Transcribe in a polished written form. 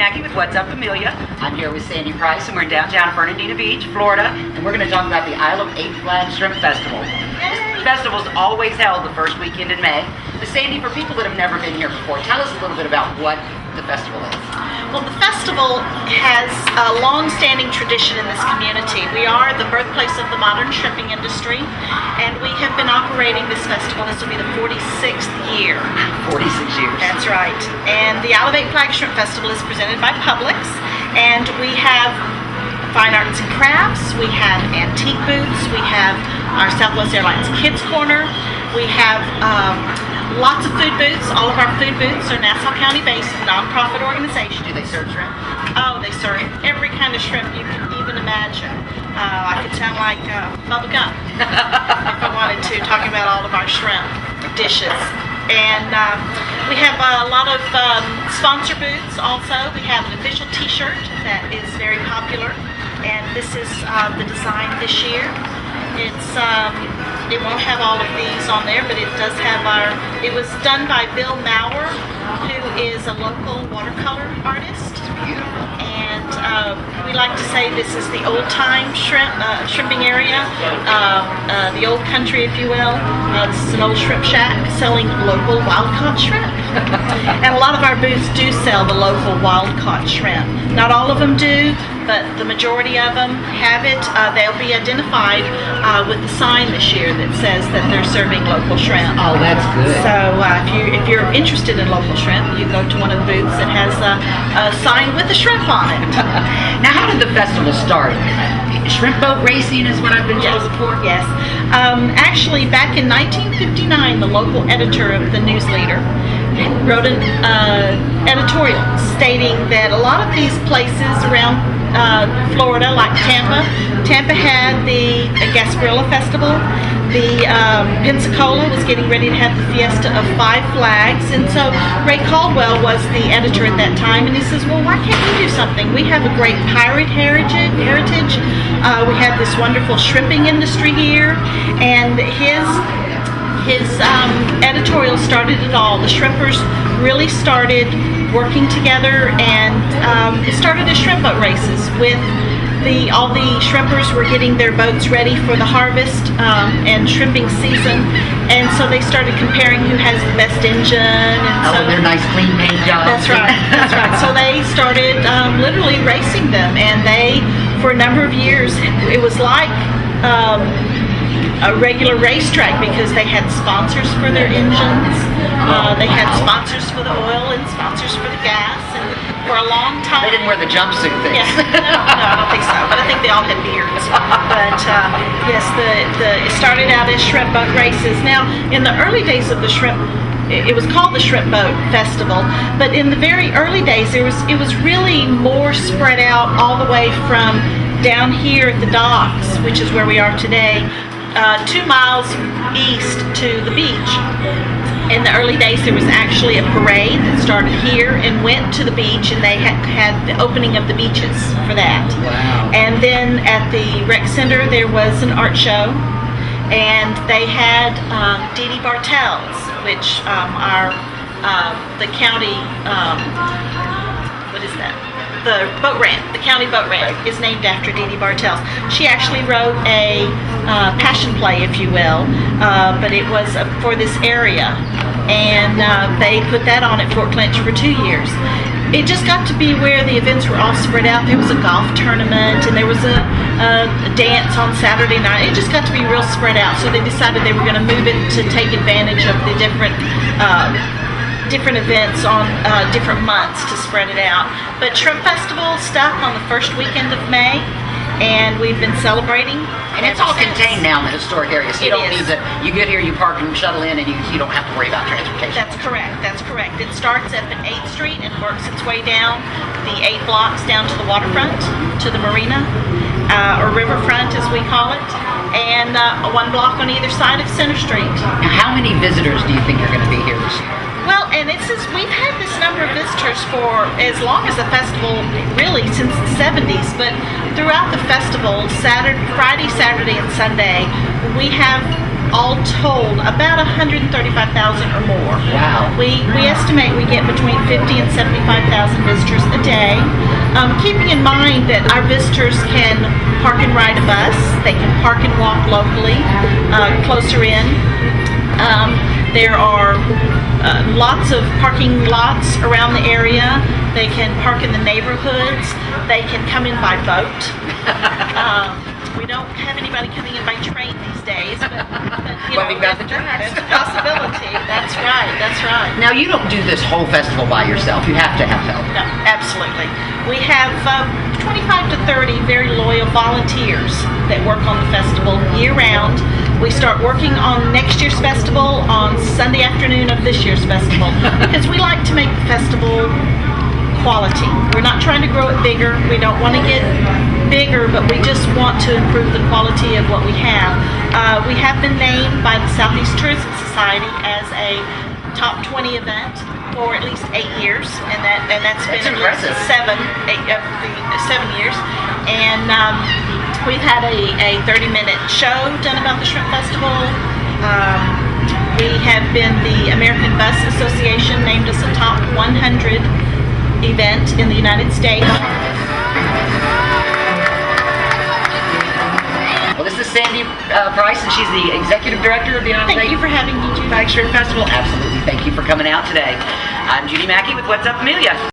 Mackey with What's Up Amelia. I'm here with Sandy Price, and we're in downtown Fernandina Beach, Florida, and we're going to talk about the Isle of Eight Flags Shrimp Festival. This festival is always held the first weekend in May. But Sandy, for people that have never been here before, tell us a little bit about what the festival is. Well, the festival has a long-standing tradition in this community. We are the birthplace of the modern shrimping industry, and we have been operating this festival. This will be the 46th year. 46 years. That's right. And the Isle of Eight Flags Shrimp Festival is presented by Publix, and we have fine arts and crafts, we have antique booths, we have our Southwest Airlines Kids Corner, we have lots of food booths. All of our food booths are Nassau County based nonprofit organizations. Do they serve shrimp? Oh, they serve every kind of shrimp you can even imagine. I could sound like Bubba Gump if I wanted to, talking about all of our shrimp dishes. And we have a lot of sponsor booths also. We have an official t-shirt that is very popular, and this is the design this year. It won't have all of these on there, but it does have it was done by Bill Maurer, who is a local watercolor artist. Beautiful. And we like to say this is the old time shrimping area, the old country, if you will. This is an old shrimp shack selling local wild caught shrimp. And a lot of our booths do sell the local wild caught shrimp. Not all of them do, but the majority of them have it. They'll be identified with the sign this year that says that they're serving local shrimp. Oh, that's good. So if you're interested in local shrimp, you go to one of the booths that has a sign with a shrimp on it. Now, how did the festival start? Shrimp boat racing is what I've been told before? Yes. Actually, back in 1959, the local editor of the News Leader wrote an editorial stating that a lot of these places around Florida, like Tampa had the Gasparilla Festival. The Pensacola was getting ready to have the Fiesta of Five Flags, and so Ray Caldwell was the editor at that time, and he says, well, why can't we do something? We have a great pirate heritage. We have this wonderful shrimping industry here, and his editorial started it all. The shrimpers really started working together, and it started as shrimp boat races with all the shrimpers were getting their boats ready for the harvest and shrimping season, and so they started comparing who has the best engine. And so they're nice clean paint jobs. That's right, that's right. So they started literally racing them, and for a number of years, it was like a regular racetrack because they had sponsors for their engines, they had sponsors for the oil and sponsors for the gas, and for a long time. They didn't wear the jumpsuit things. Yeah. No, I don't think so, but I think they all had beards. But yes, it started out as shrimp boat races. Now, in the early days of the shrimp, it was called the Shrimp Boat Festival, but in the very early days, it was really more spread out all the way from down here at the docks, which is where we are today, 2 miles east to the beach. In the early days, there was actually a parade that started here and went to the beach, and they had the opening of the beaches for that. Wow. And then at the rec center, there was an art show, and they had Dee Dee Bartels, which the county, what is that? The boat ramp, the county boat ramp, is named after Dee Dee Bartels. She actually wrote a passion play, if you will, but it was for this area, and they put that on at Fort Clinch for 2 years. It just got to be where the events were all spread out. There was a golf tournament, and there was a dance on Saturday night. It just got to be real spread out, so they decided they were going to move it to take advantage of the different events on different months to spread it out. But Shrimp Festival stuck on the first weekend of May, and we've been celebrating. And it's all contained now in the historic area, so you don't need to, you get here, you park and shuttle in, and you don't have to worry about transportation. That's correct, that's correct. It starts up at 8th Street and works its way down the 8 blocks down to the waterfront, to the marina, or riverfront as we call it, and 1 block on either side of Center Street. Now, how many visitors do you think are going to be here this year? Well, and we've had this number of visitors for as long as the festival, really since the 70s, but throughout the festival, Friday, Saturday, and Sunday, we have all told, about 135,000 or more. Wow. We estimate we get between 50 and 75,000 visitors a day. Keeping in mind that our visitors can park and ride a bus, they can park and walk locally, closer in. There are lots of parking lots around the area. They can park in the neighborhoods. They can come in by boat. We don't have anybody coming in by train these days, but we've got the tracks. That's a possibility. That's right. That's right. Now, you don't do this whole festival by yourself. You have to have help. No, absolutely. We have 25 to 30 very loyal volunteers that work on the festival year-round. We start working on next year's festival on Sunday afternoon of this year's festival because we like to make the festival quality. We're not trying to grow it bigger. We don't want to get bigger, but we just want to improve the quality of what we have. We have been named by the Southeast Tourism Society as a top 20 event for at least 8 years, and that's been impressive. 7 years. And we've had a 30-minute show done about the Shrimp Festival. We have been, the American Bus Association named us a top 100 event in the United States. Well, this is Sandy Price, and she's the executive director of the Isle of Thank you for having me, Judy. Shrimp Festival. Absolutely. Thank you for coming out today. I'm Judy Mackey with What's Up Amelia.